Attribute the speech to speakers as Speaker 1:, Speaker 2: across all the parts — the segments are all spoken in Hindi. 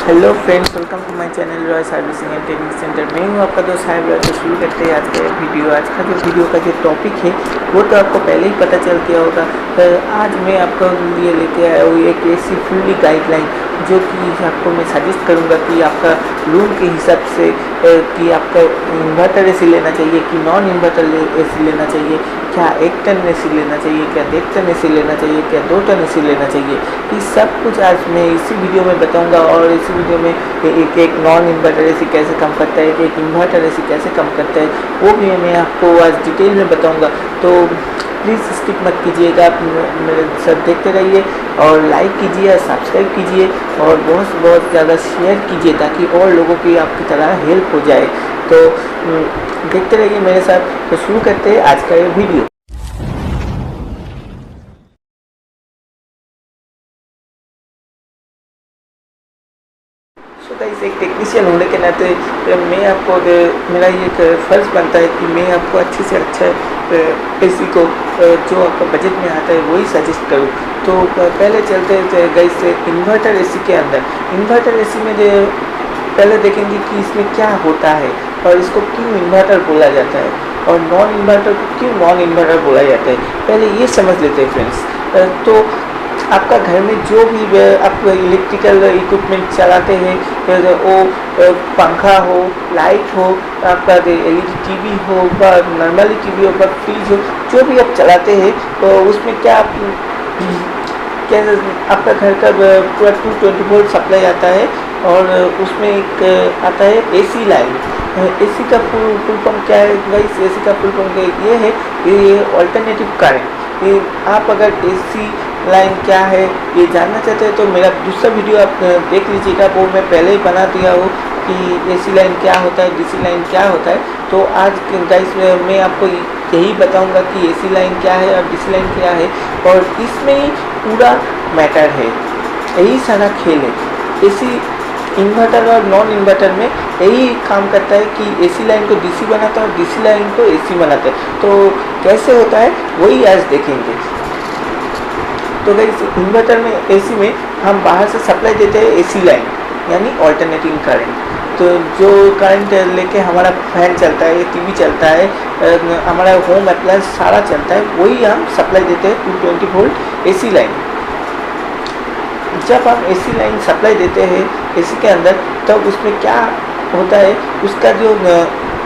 Speaker 1: Hello friends, welcome to my channel Roy servicing and training centre. मैं हूँ आपका दोस्त साहिब रॉय। तो शुरू करते हैं आज का वीडियो। आज का जो वीडियो का जो टॉपिक है वो तो आपको पहले ही पता चल गया होगा। आज मैं आपको लिए लेके आया हूँ एक ऐसी फुल्ली गाइडलाइन जो कि आपको मैं सजेस्ट करूँगा कि आपका रूम के हिसाब से कि आपका इन्वर्टर एसी लेना चाहिए कि नॉन इन्वर्टर एसी लेना चाहिए, क्या 1 टन एसी लेना चाहिए, क्या 1.5 टन एसी लेना चाहिए, क्या 2 टन एसी लेना चाहिए। ये सब कुछ आज मैं इसी वीडियो में बताऊंगा। और इसी वीडियो में एक नॉन इन्वर्टर एसी कैसे कम करता है, एक इन्वर्टर एसी कैसे कम करता है, वो भी मैं आपको आज डिटेल में बताऊंगा। तो प्लीज़ स्किप मत कीजिएगा, आप मेरे साथ देखते रहिए और लाइक कीजिए, सब्सक्राइब कीजिए और बहुत बहुत ज़्यादा शेयर कीजिए ताकि और लोगों की आपकी तरह हेल्प हो जाए। तो देखते रहिए मेरे साथ। तो शुरू करते हैं आज का ये वीडियो। तो गाइस, एक टेक्नीशियन होने के नाते मैं आपको मेरा ये फ़र्ज़ बनता है कि मैं आपको अच्छे से अच्छा एसी को जो आपका बजट में आता है वही सजेस्ट करूँ। तो पहले चलते हैं गाइस इन्वर्टर एसी के अंदर। इन्वर्टर एसी में जो पहले देखेंगे कि इसमें क्या होता है और इसको क्यों इन्वर्टर बोला जाता है और नॉन इन्वर्टर को क्यों नॉन इन्वर्टर बोला जाता है, पहले ये समझ लेते हैं फ्रेंड्स। तो आपका घर में जो भी आप इलेक्ट्रिकल इक्विपमेंट चलाते हैं, वो पंखा हो, लाइट हो, आपका एलईडी टीवी हो, नॉर्मली टीवी हो, फ्रिज हो, जो भी आप चलाते हैं तो उसमें क्या आपका घर का पूरा 220 वोल्ट सप्लाई आता है और उसमें एक आता है एसी लाइन। एसी का फुल फॉर्म क्या है गाइस? एसी का फुल फॉर्म ये है, ये ऑल्टरनेटिव करंट। ये आप अगर एसी लाइन क्या है ये जानना चाहते हैं तो मेरा दूसरा वीडियो आप देख लीजिएगा, वो मैं पहले ही बना दिया हूँ कि एसी लाइन क्या होता है, डीसी लाइन क्या होता है। तो आज गाइस मैं आपको यही बताऊंगा कि एसी लाइन क्या है और डीसी लाइन क्या है, और इसमें ही पूरा मैटर है, यही सारा खेल है। एसी इन्वर्टर और नॉन इन्वर्टर में यही काम करता है कि एसी लाइन को डीसी बनाता है और डीसी लाइन को एसी बनाता है। तो कैसे होता है वही आज देखेंगे। तो गाइस, इन्वर्टर में एसी में हम बाहर से सप्लाई देते हैं एसी लाइन यानी ऑल्टरनेटिंग करंट। तो जो करंट लेके हमारा फैन चलता है, टीवी चलता है, हमारा होम अप्लायंस सारा चलता है, वही हम सप्लाई देते हैं 220 वोल्ट एसी लाइन। जब हम एसी लाइन सप्लाई देते हैं एसी के अंदर तब उसमें क्या होता है, उसका जो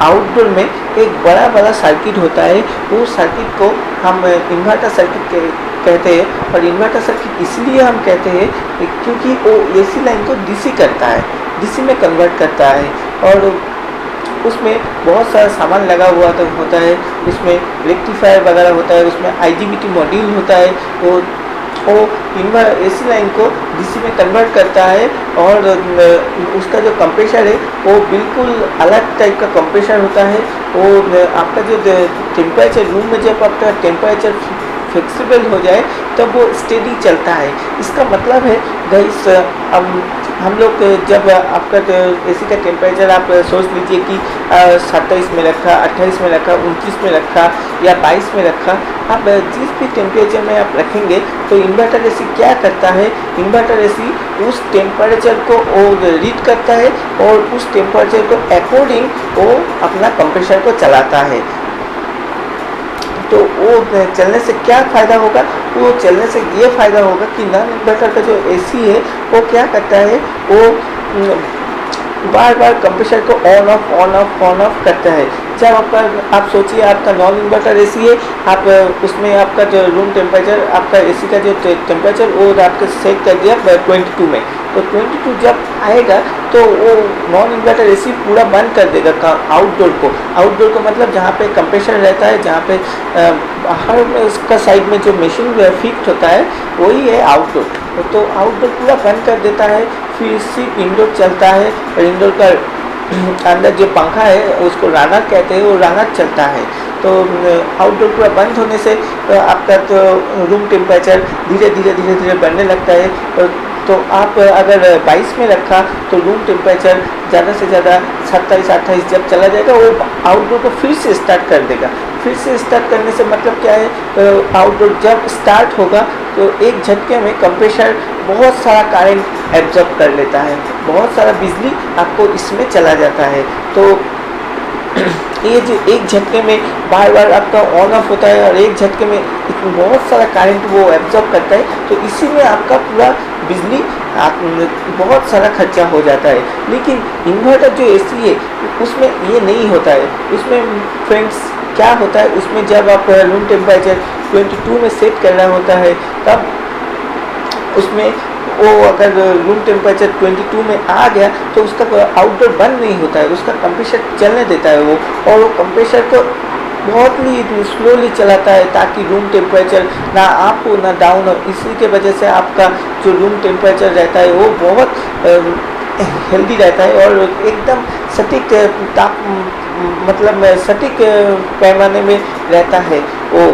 Speaker 1: आउटडोर में एक बड़ा सर्किट होता है, वो सर्किट को हम इन्वर्टर सर्किट कहते हैं। और इन्वर्टर सर्किट इसलिए हम कहते हैं क्योंकि वो एसी लाइन को डीसी करता है, डीसी में कन्वर्ट करता है और उसमें बहुत सारा सामान लगा हुआ होता है। उसमें रेक्टिफायर वगैरह होता है, उसमें आईजीबीटी मॉड्यूल होता है, वो एसी लाइन को डीसी में कन्वर्ट करता है। और उसका जो कंप्रेशर है वो बिल्कुल अलग टाइप का कंप्रेशर होता है। वो आपका जो टेम्परेचर रूम में जब आपका टेम्परेचर फ्लेक्सिबल हो जाए तब वो स्टेडी चलता है। इसका मतलब है गाइस, हम लोग जब आपका एसी का टेम्परेचर आप सोच लीजिए कि 27 में रखा, 28 में रखा, 29 में रखा या 22 में रखा, आप जिस भी टेम्परेचर में आप रखेंगे तो इन्वर्टर एसी क्या करता है, इन्वर्टर एसी उस टेम्परेचर को रीड करता है और उस टेम्परेचर को अकॉर्डिंग वो अपना कंप्रेसर को चलाता है। तो वो चलने से क्या फ़ायदा होगा? वो चलने से ये फ़ायदा होगा कि नॉन इन्वर्टर का जो एसी है वो क्या करता है, वो बार बार कंप्रेसर को ऑन ऑफ करता है। जब आप सोचिए आपका नॉन इन्वर्टर एसी है, आप उसमें आपका जो रूम टेम्परेचर, आपका एसी का जो टेम्परेचर वो आपका सेट कर दिया 22 में, तो 22 जब आएगा तो वो नॉन इन्वर्टर एसी पूरा बंद कर देगा आउटडोर को मतलब जहाँ पे कंप्रेसर रहता है, जहाँ पे बाहर उसका साइड में जो मशीन फिक्स होता है वही है आउटडोर। तो आउटडोर पूरा बंद कर देता है, फिर सिर्फ इंडोर चलता है। और इंडोर का अंदर जो पंखा है उसको रनर कहते हैं, वो रनर चलता है। तो आउटडोर पूरा बंद होने से आपका तो रूम टेम्परेचर धीरे धीरे बढ़ने लगता है। तो आप अगर 22 में रखा तो रूम टेम्परेचर ज़्यादा से ज़्यादा 27-28 जब चला जाएगा वो आउटडोर को फिर से स्टार्ट कर देगा, फिर से स्टार्ट करने से मतलब क्या है, आउटडोर जब स्टार्ट होगा तो एक झटके में कंप्रेसर बहुत सारा करंट एब्जॉर्ब कर लेता है, बहुत सारा बिजली आपको इसमें चला जाता है। तो ये जो एक झटके में बार बार आपका ऑन ऑफ होता है और एक झटके में बहुत सारा करंट वो एब्जॉर्ब करता है, तो इसी में आपका पूरा बिजली बहुत सारा खर्चा हो जाता है। लेकिन इन्वर्टर जो एसी है उसमें ये नहीं होता है। उसमें फ्रेंड्स क्या होता है, उसमें जब आप रूम टेम्परेचर 22 में सेट करना होता है तब उसमें वो अगर रूम टेम्परेचर 22 में आ गया तो उसका आउटडोर बंद नहीं होता है, उसका कंप्रेसर चलने देता है वो, और वो कंप्रेसर को बहुत ही स्लोली चलाता है ताकि रूम टेम्परेचर ना अप हो ना डाउन हो। इसी के वजह से आपका जो रूम टेम्परेचर रहता है वो बहुत हेल्दी रहता है और एकदम सटीक मतलब सटीक पैमाने में रहता है। वो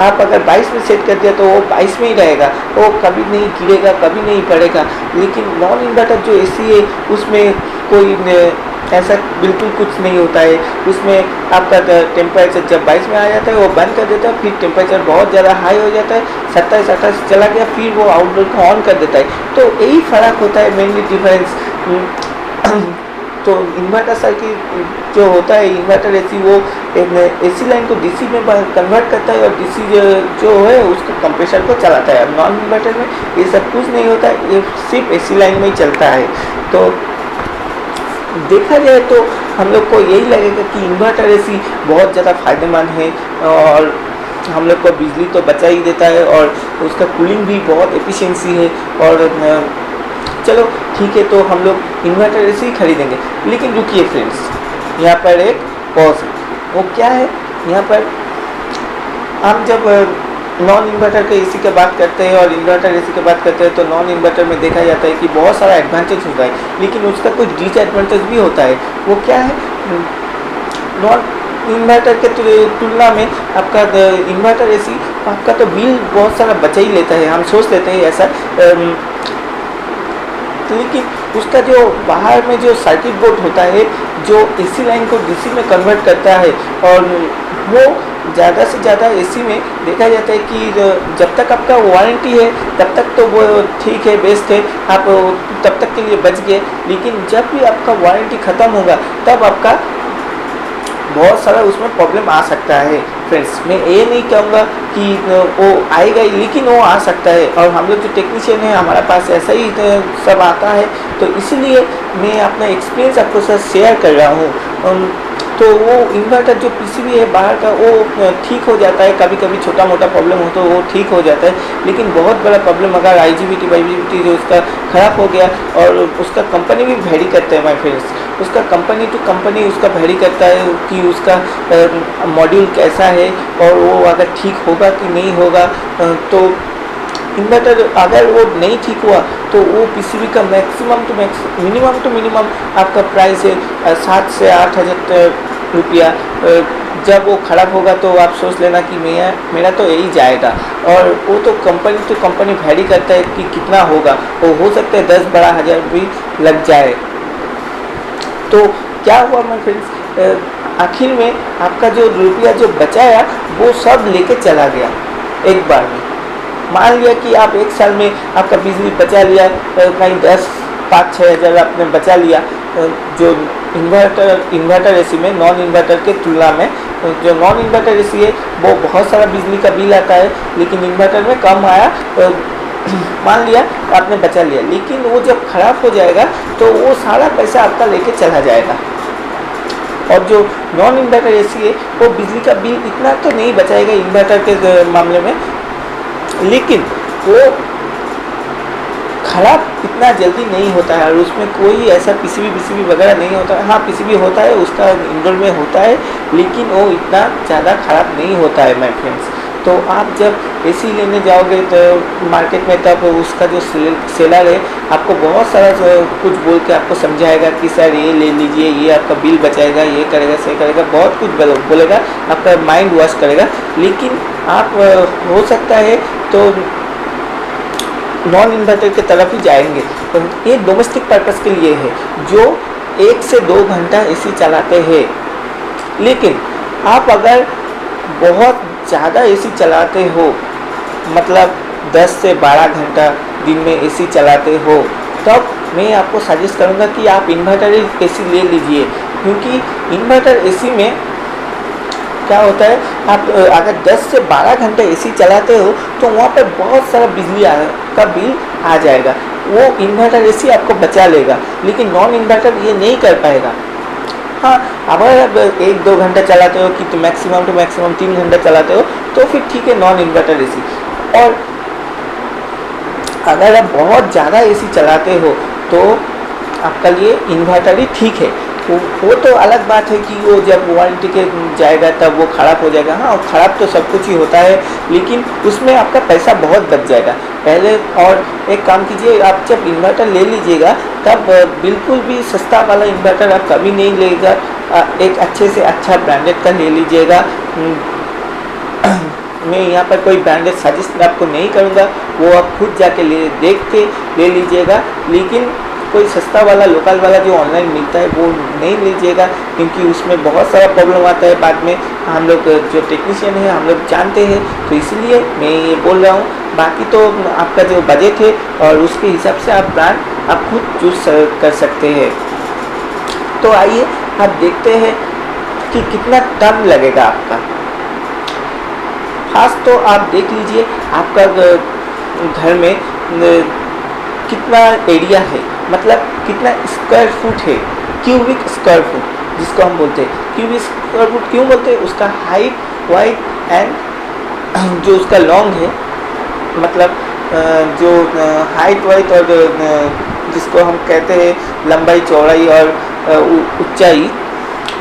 Speaker 1: आप अगर 22 में सेट कर दिया तो वो 22 में ही रहेगा, वो कभी नहीं गिरेगा, कभी नहीं पड़ेगा। लेकिन नॉन इन्वर्टर जो एसी है उसमें कोई ऐसा बिल्कुल कुछ नहीं होता है। उसमें आपका टेम्परेचर जब 22 में आ जाता है वो बंद कर देता है, फिर टेम्परेचर बहुत ज़्यादा हाई हो जाता है, 27-28 चला गया, फिर वो आउटडोर को ऑन कर देता है। तो यही फ़र्क होता है मेनली डिफरेंस। तो इन्वर्टर सर्किट जो होता है, इन्वर्टर एसी वो एसी लाइन को डीसी में कन्वर्ट करता है और डीसी जो है उसको कंप्रेसर को चलाता है। नॉन इन्वर्टर में ये सब कुछ नहीं होता है, ये सिर्फ एसी लाइन में ही चलता है। तो देखा जाए तो हम लोग को यही लगेगा कि इन्वर्टर एसी बहुत ज़्यादा फायदेमंद है और हम लोग को बिजली तो बचा ही देता है और उसका कूलिंग भी बहुत एफिशिएंसी है। और चलो ठीक है, तो हम लोग इन्वर्टर एसी ही खरीदेंगे। लेकिन रुकिए फ्रेंड्स, यहाँ पर एक पॉज है। वो क्या है, यहाँ पर हम जब नॉन इन्वर्टर के एसी की बात करते हैं और इन्वर्टर एसी की बात करते हैं तो नॉन इन्वर्टर में देखा जाता है कि बहुत सारा एडवांटेज होता है, लेकिन उसका कुछ डिसएडवांटेज भी होता है। वो क्या है, नॉन इन्वर्टर के तुलना में आपका इन्वर्टर एसी आपका तो बिल बहुत सारा बचा ही लेता है, हम सोच लेते हैं ऐसा। लेकिन उसका जो बाहर में जो सर्किट बोर्ड होता है जो एसी लाइन को डीसी में कन्वर्ट करता है, और वो ज़्यादा से ज़्यादा एसी में देखा जाता है कि जब तक आपका वारंटी है तब तक तो वो ठीक है, बेस्ट है, आप तब तक के लिए बच गए। लेकिन जब भी आपका वारंटी ख़त्म होगा तब आपका बहुत सारा उसमें प्रॉब्लम आ सकता है। फ्रेंड्स, मैं ये नहीं कहूँगा कि वो आएगा ही, लेकिन वो आ सकता है। और हम लोग जो टेक्नीशियन है हमारा पास ऐसा ही सब आता है, तो इसीलिए मैं अपना एक्सपीरियंस आपको साथ शेयर कर रहा हूँ। तो वो इन्वर्टर जो पीसीबी है बाहर का वो ठीक हो जाता है, कभी कभी छोटा मोटा प्रॉब्लम हो तो वो ठीक हो जाता है। लेकिन बहुत बड़ा प्रॉब्लम अगर आईजीबीटी वाईजीबीटी जो उसका ख़राब हो गया, और उसका कंपनी भी वेरी करता है माय फ्रेंड्स, उसका कंपनी टू कंपनी उसका वेरी करता है कि उसका मॉड्यूल कैसा है और वो अगर ठीक होगा कि नहीं होगा। तो इन्वर्टर अगर वो नहीं ठीक हुआ तो वो पीसीबी का मिनिमम टू मिनिमम आपका प्राइस है 7 से 8 हज़ार रुपया। जब वो ख़राब होगा तो आप सोच लेना कि मेरा तो यही जाएगा। और वो तो कंपनी टू कंपनी वेरी करता है कि कितना होगा, वो हो सकता है 10-12 हज़ार भी लग जाए। तो क्या हुआ मेरे फ्रेंड्स, आखिर में आपका जो रुपया जो बचाया वो सब लेके चला गया एक बार में। मान लिया कि आप एक साल में आपका बिजली बचा लिया, कहीं 10-5-6 हज़ार आपने बचा लिया। जो इन्वर्टर एसी में नॉन इन्वर्टर के तुलना में जो नॉन इन्वर्टर एसी है वो बहुत सारा बिजली का बिल आता है, लेकिन इन्वर्टर में कम आया। मान लिया आपने बचा लिया, लेकिन वो जब ख़राब हो जाएगा तो वो सारा पैसा आपका लेके चला जाएगा। और जो नॉन इन्वर्टर एसी है वो बिजली का बिल इतना तो नहीं बचाएगा इन्वर्टर के मामले में, लेकिन वो ख़राब इतना जल्दी नहीं होता है और उसमें कोई ऐसा पीसीबी वगैरह नहीं होता है। हाँ, पीसीबी होता है, उसका इंडोर में होता है, लेकिन वो इतना ज़्यादा ख़राब नहीं होता है माय फ्रेंड्स। तो आप जब एसी लेने जाओगे तो मार्केट में, तब उसका जो सेलर है आपको बहुत सारा कुछ बोल के आपको समझाएगा कि सर ये ले लीजिए, ये आपका बिल बचाएगा, ये करेगा, सही करेगा, बहुत कुछ बोलेगा, आपका माइंड वॉश करेगा। लेकिन आप हो सकता है तो नॉन इन्वर्टर की तरफ ही जाएंगे। तो ये डोमेस्टिक पर्पस के लिए है जो 1 से 2 घंटा एसी चलाते हैं। लेकिन आप अगर बहुत ज़्यादा एसी चलाते हो, मतलब 10 से 12 घंटा दिन में एसी चलाते हो, तब मैं आपको सजेस्ट करूँगा कि आप इन्वर्टर एसी ले लीजिए। क्योंकि इन्वर्टर एसी में क्या होता है, आप अगर 10 से 12 घंटे एसी चलाते हो तो वहाँ पर बहुत सारा बिजली का बिल आ जाएगा। वो इन्वर्टर एसी आपको बचा लेगा, लेकिन नॉन इन्वर्टर ये नहीं कर पाएगा। हाँ, अगर आप 1-2 घंटा चलाते हो कि तो मैक्सिमम 3 घंटा चलाते हो तो फिर ठीक है, नॉन इन्वर्टर एसी। और अगर आप बहुत ज़्यादा एसी चलाते हो तो आपका लिए इन्वर्टर ही ठीक है। वो तो अलग बात है कि वो जब वारंटी के जाएगा तब वो ख़राब हो जाएगा। हाँ, ख़राब तो सब कुछ ही होता है, लेकिन उसमें आपका पैसा बहुत बच जाएगा पहले। और एक काम कीजिए, आप जब इन्वर्टर ले लीजिएगा तब बिल्कुल भी सस्ता वाला इन्वर्टर आप कभी नहीं लेगा, एक अच्छे से अच्छा ब्रांडेड का ले लीजिएगा। मैं यहाँ पर कोई ब्रांडेड सजेस्ट आपको नहीं करूँगा, वो आप खुद जाके देख के ले लीजिएगा। लेकिन कोई सस्ता वाला लोकल वाला जो ऑनलाइन मिलता है वो नहीं लीजिएगा, क्योंकि उसमें बहुत सारा प्रॉब्लम आता है बाद में। हम लोग जो टेक्नीशियन है हम लोग जानते हैं, तो इसलिए मैं ये बोल रहा हूँ। बाकी तो आपका जो बजट है और उसके हिसाब से आप ब्रांड आप खुद चूज कर सकते हैं। तो आइए आप देखते हैं कि कितना टर्म लगेगा आपका। खास तो आप देख लीजिए आपका घर में कितना एरिया है, मतलब कितना स्क्वायर फुट है, क्यूबिक स्क्वायर फुट जिसको हम बोलते हैं। क्यूबिक स्क्वायर फुट क्यों बोलते हैं? उसका हाइट, वाइड एंड जो उसका लॉन्ग है, मतलब जो हाइट, वाइट और जिसको हम कहते हैं लंबाई, चौड़ाई और ऊंचाई,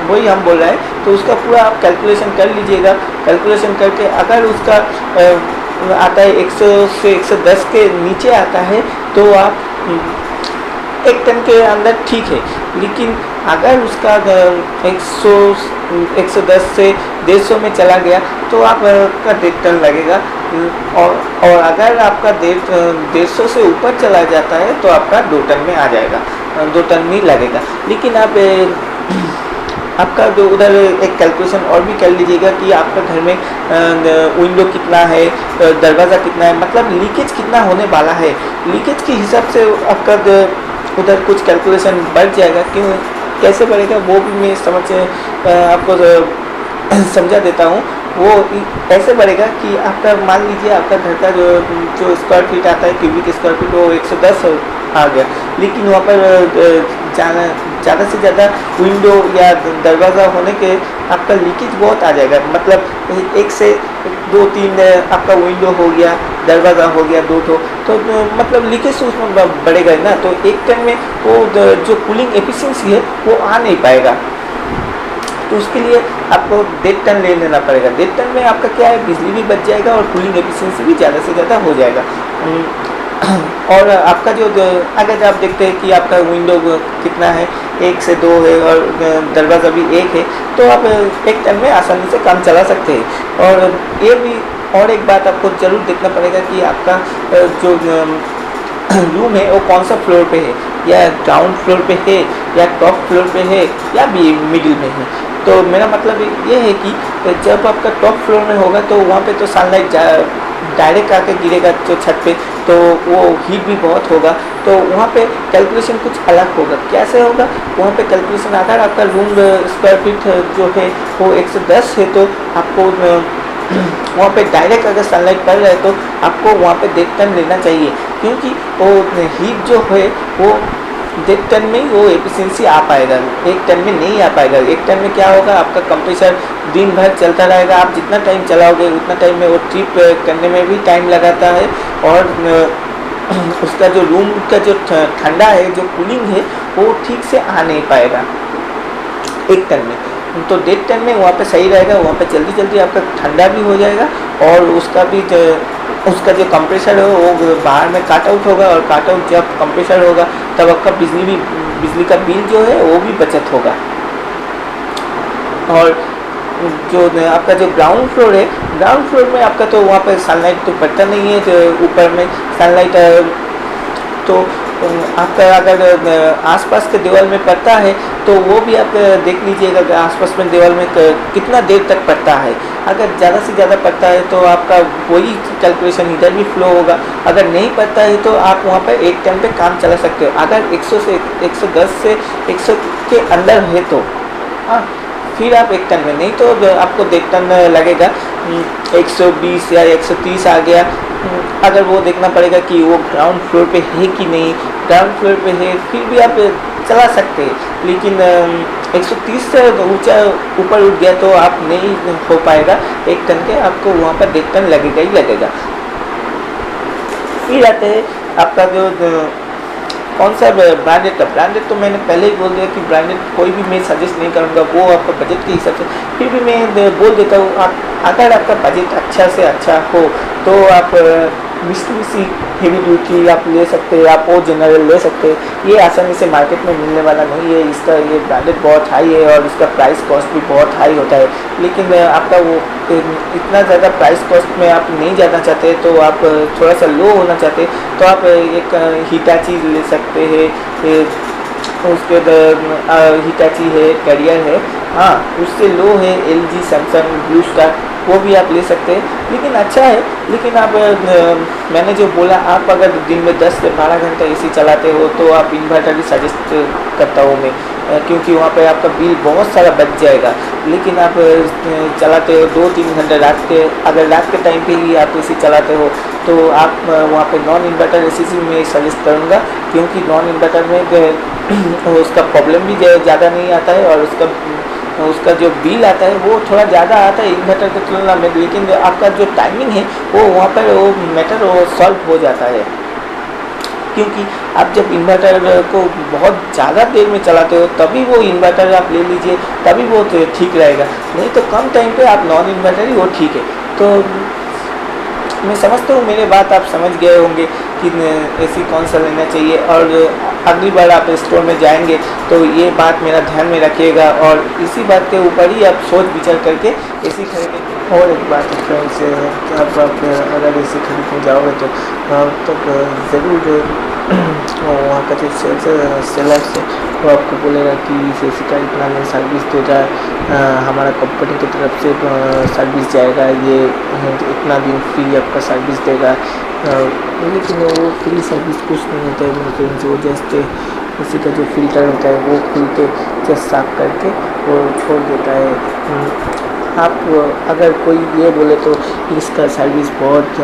Speaker 1: वही हम बोल रहे हैं। तो उसका पूरा आप कैलकुलेशन कर लीजिएगा। कैलकुलेशन करके अगर उसका आता है 100 से 110 के नीचे आता है तो आप 1 टन के अंदर ठीक है। लेकिन अगर उसका 110 से 150 में चला गया तो आपका 1.5 टन लगेगा। और अगर आपका 150 से ऊपर चला जाता है तो आपका 2 टन में आ जाएगा, 2 टन में लगेगा। लेकिन आपका जो उधर एक कैलकुलेशन और भी कर लीजिएगा कि आपका घर में विंडो कितना है, दरवाज़ा कितना है, मतलब लीकेज कितना होने वाला है। लीकेज के हिसाब से आपका उधर कुछ कैलकुलेशन बढ़ जाएगा। क्यों, कैसे बढ़ेगा वो भी मैं आपको समझा देता हूँ। वो ऐसे बढ़ेगा कि आपका मान लीजिए आपका घर का जो स्क्वायर फीट आता है, क्यूबिक स्क्वायर फीट, वो 110 आ गया। लेकिन वहाँ पर ज़्यादा से ज़्यादा विंडो या दरवाज़ा होने के आपका लीकेज बहुत आ जाएगा। मतलब 1 से 2-3 आपका विंडो हो गया, दरवाज़ा हो गया 2 तो मतलब लीकेज तो उसमें बढ़ेगा ही ना। तो 1 टन में वो जो कूलिंग एफिशिएंसी है वो आ नहीं पाएगा। तो उसके लिए आपको 1.5 टन ले लेना पड़ेगा। 1.5 टन में आपका क्या है, बिजली भी बच जाएगा और कूलिंग एफिशिएंसी भी ज़्यादा से ज़्यादा हो जाएगा। और आपका जो अगर आप देखते हैं कि आपका विंडो कितना है, 1 से 2 है और दरवाज़ा भी 1 है, तो आप 1 टन में आसानी से काम चला सकते हैं। और ये भी और एक बात आपको ज़रूर देखना पड़ेगा कि आपका जो रूम है वो कौन सा फ्लोर पे है, या ग्राउंड फ्लोर पे है, या टॉप फ्लोर पे है, या भी मिडिल में है। तो मेरा मतलब ये है कि जब आपका टॉप फ्लोर में होगा तो वहाँ पे तो सनलाइट डायरेक्ट आके गिरेगा जो छत पे, तो वो हीट भी बहुत होगा। तो वहाँ पे कैलकुलेशन कुछ अलग होगा। कैसे होगा वहाँ पे कैलकुलेशन? अगर आपका रूम स्क्वायर फीट जो है वो 110 है तो आपको वहाँ पे डायरेक्ट अगर सनलाइट पड़ रहा है तो आपको वहाँ पे 1.5 टन लेना चाहिए, क्योंकि वो हीट जो है वो 1.5 टन में ही वो एफिशिएंसी आ पाएगा, 1 टन में नहीं आ पाएगा। 1 टन में क्या होगा, आपका कंप्रेसर दिन भर चलता रहेगा। आप जितना टाइम चलाओगे उतना टाइम में वो ट्रिप करने में भी टाइम लगाता है, और उसका जो रूम का जो ठंडा है, जो कूलिंग है, वो ठीक से आ नहीं पाएगा 1 टन में। तो 1.5 टन में वहाँ पे सही रहेगा। वहाँ पे जल्दी जल्दी आपका ठंडा भी हो जाएगा, और उसका जो कंप्रेसर है वो बाहर में काट आउट होगा, और काट आउट जब कंप्रेसर होगा तब आपका बिजली का बिल जो है वो भी बचत होगा। और जो आपका जो ग्राउंड फ्लोर है, ग्राउंड फ्लोर में आपका तो वहाँ पे सनलाइट तो पड़ता नहीं है, तो ऊपर में सनलाइट तो आपका अगर आसपास के दीवार में पड़ता है तो वो भी आप देख लीजिएगा कि आसपास में दीवार में कितना देर तक पड़ता है। अगर ज़्यादा से ज़्यादा पड़ता है तो आपका वही कैलकुलेशन इधर भी फ्लो होगा। अगर नहीं पड़ता है तो आप वहाँ पर एक टाइम पे काम चला सकते हो। अगर 100 से 110 से 100 के अंदर है तो हाँ, फिर आप एक टन में, नहीं तो आपको 1.5 टन लगेगा। 120 या 130 आ गया, अगर वो देखना पड़ेगा कि वो ग्राउंड फ्लोर पे है कि नहीं। ग्राउंड फ्लोर पे है फिर भी आप चला सकते हैं, लेकिन 130 से ऊंचा ऊपर उठ गया तो आप नहीं हो पाएगा 1 टन के, आपको वहाँ पर 1.5 टन लगेगा ही लगेगा। फिर आते हैं आपका जो कौन सा ब्रांडेड तो मैंने पहले ही बोल दिया कि ब्रांडेड कोई भी मैं सजेस्ट नहीं करूँगा, वो आपका बजट के हिसाब से। फिर भी मैं बोल देता हूँ, आप अगर आपका बजट अच्छा से अच्छा हो तो आप मिस्टूबिशी हेवी ड्यूटी आप ले सकते हैं, आप वो जनरल ले सकते हैं। ये आसानी से मार्केट में मिलने वाला नहीं है, इसका ये ब्रांडेड बहुत हाई है और इसका प्राइस कॉस्ट भी बहुत हाई होता है। लेकिन आपका वो इतना ज़्यादा प्राइस कॉस्ट में आप नहीं जाना चाहते, तो आप थोड़ा सा लो होना चाहते तो आप एक हिटाची ले सकते हैं। उसके बाद हिटाची है, कैरियर है, हाँ उससे लो है LG, सैमसंग, ब्लू स्टार, वो भी आप ले सकते हैं। लेकिन अच्छा है, लेकिन आप मैंने जो बोला, आप अगर दिन में 10 से 12 घंटा AC चलाते हो तो आप इन्वर्टर ही सजेस्ट करता हूँ मैं, क्योंकि वहाँ पे आपका बिल बहुत सारा बच जाएगा। लेकिन आप चलाते हो 2-3 घंटे रात के, अगर रात के टाइम पे ही आप AC चलाते हो तो आप वहाँ पे नॉन इन्वर्टर AC में सजेस्ट करूँगा, क्योंकि नॉन इन्वर्टर में उसका प्रॉब्लम भी ज़्यादा नहीं आता है और उसका जो बिल आता है वो थोड़ा ज़्यादा आता है इन्वर्टर की तुलना में। लेकिन आपका जो टाइमिंग है वो वहाँ पर वो मैटर वो सॉल्व हो जाता है, क्योंकि आप जब इन्वर्टर को बहुत ज़्यादा देर में चलाते हो तभी वो इन्वर्टर आप ले लीजिए, तभी वो ठीक रहेगा। नहीं तो कम टाइम पे आप नॉन इन्वर्टर ही वो ठीक है। तो मैं समझता हूँ मेरे बात आप समझ गए होंगे कि AC कौन सा लेना चाहिए, और अगली बार आप स्टोर में जाएंगे तो ये बात मेरा ध्यान में रखिएगा और इसी बात के ऊपर ही आप सोच विचार करके AC खरीदेंगे। और एक बात है फ्रेंड्स, आप अगर AC खरीदने जाओगे तो ज़रूर वहाँ का जो सेलर्स है वो आपको बोलेगा कि इस AC का इतना में सर्विस देगा, हमारा कंपनी की तरफ से सर्विस जाएगा, ये इतना दिन फ्री आपका सर्विस देगा। लेकिन वो फ्री सर्विस कुछ नहीं होता है, मतलब जो जस्ट AC का जो फिल्टर होता है वो खुल के जस्ट साफ करके वो छोड़ देता है। आप अगर कोई ये बोले तो इसका सर्विस बहुत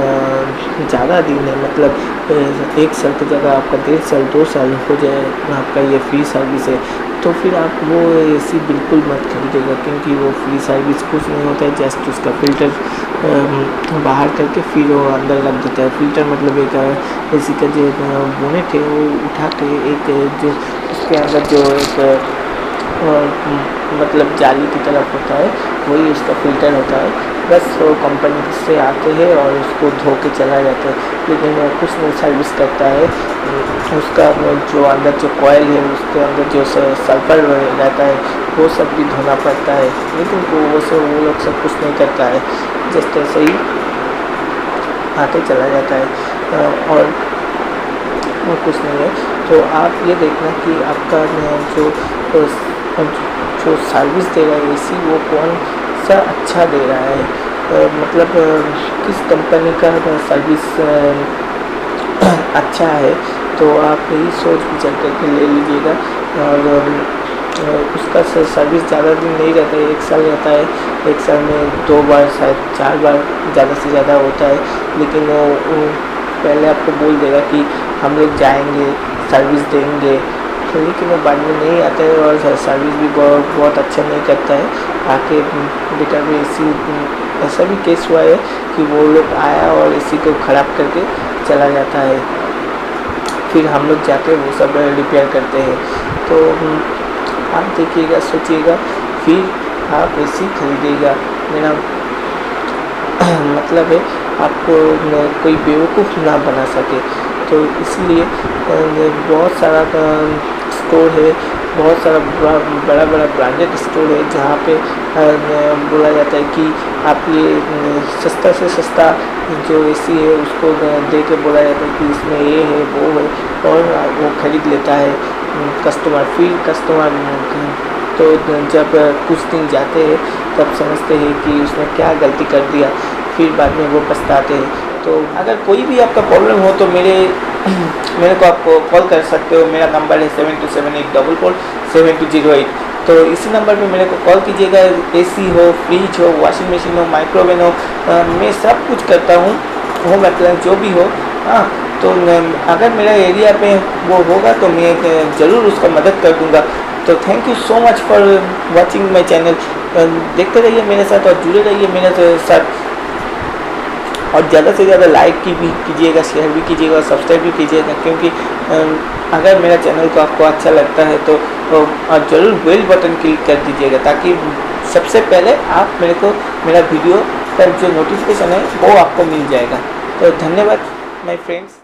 Speaker 1: ज़्यादा दिन है, मतलब 1 साल की जगह आपका 1.5 साल 2 साल हो जाए आपका ये फ्री सर्विस है, तो फिर आप वो AC बिल्कुल मत खरीदेगा, क्योंकि वो फ्री सर्विस कुछ नहीं होता है। जस्ट उसका फ़िल्टर बाहर करके फिर वो अंदर लग देता है। फ़िल्टर मतलब एक AC का जो बोनेट है वो उठा के एक जो उसके अंदर जो एक मतलब जाली की तरफ होता है वही उसका फ़िल्टर होता है। बस वो कंपनी से आते हैं और उसको धो के चला जाता है, लेकिन वो कुछ नहीं सर्विस करता है। उसका जो अंदर जो कॉइल है उसके अंदर जो सल्फर रहता है वो सब भी धोना पड़ता है, लेकिन वो लोग सब कुछ नहीं करता है, जस्ट ऐसे ही आके चला जाता है और वो कुछ नहीं है। तो आप ये देखना कि आपका जो सर्विस दे रहा है AC वो कौन सा अच्छा दे रहा है, मतलब किस कंपनी का सर्विस अच्छा है। तो आप यही सोच विचार करके ले लीजिएगा। और उसका सर्विस ज़्यादा दिन नहीं रहता है, 1 साल रहता है। 1 साल में 2 बार शायद 4 बार ज़्यादा से ज़्यादा होता है, लेकिन वो पहले आपको बोल देगा कि हम लोग जाएंगे सर्विस देंगे, लेकिन वो बाद में नहीं आता है और सर्विस भी बहुत अच्छा नहीं करता है। आके बेटा भी ऐसा भी केस हुआ है कि वो लोग आया और AC को ख़राब करके चला जाता है, फिर हम लोग जाके वो सब रिपेयर करते हैं। तो आप देखिएगा, सोचिएगा, फिर आप AC खरीदिएगा। मेरा मतलब है आपको कोई बेवकूफ़ ना बना सके, तो इसलिए बहुत सारा स्टोर है बहुत सारा बड़ा बड़ा ब्रांडेड स्टोर है जहाँ पे बोला जाता है कि आप ये सस्ता से सस्ता जो एसी है उसको दे के बोला जाता है कि इसमें ये है वो है, और वो खरीद लेता है कस्टमर। फिर कस्टमर तो जब कुछ दिन जाते हैं तब समझते हैं कि उसने क्या गलती कर दिया, फिर बाद में वो पछताते हैं। तो अगर कोई भी आपका प्रॉब्लम हो तो मेरे को आप कॉल कर सकते हो। मेरा नंबर है 7278447208। तो इसी नंबर पे मेरे को कॉल कीजिएगा। एसी हो, फ्रिज हो, वॉशिंग मशीन हो, माइक्रोवेव हो, मैं सब कुछ करता हूँ, होम अप्लायंस जो भी हो। हाँ, तो अगर मेरा एरिया पे वो होगा तो मैं ज़रूर उसका मदद कर दूँगा। तो thank you so much for watching my channel. देखते रहिए मेरे साथ और जुड़े रहिए मेरे साथ, और ज़्यादा से ज़्यादा लाइक भी कीजिएगा, शेयर भी कीजिएगा, सब्सक्राइब भी कीजिएगा, क्योंकि अगर मेरा चैनल को आपको अच्छा लगता है तो ज़रूर बेल बटन क्लिक कर दीजिएगा, ताकि सबसे पहले आप मेरा वीडियो का जो नोटिफिकेशन है वो आपको मिल जाएगा। तो धन्यवाद माय फ्रेंड्स।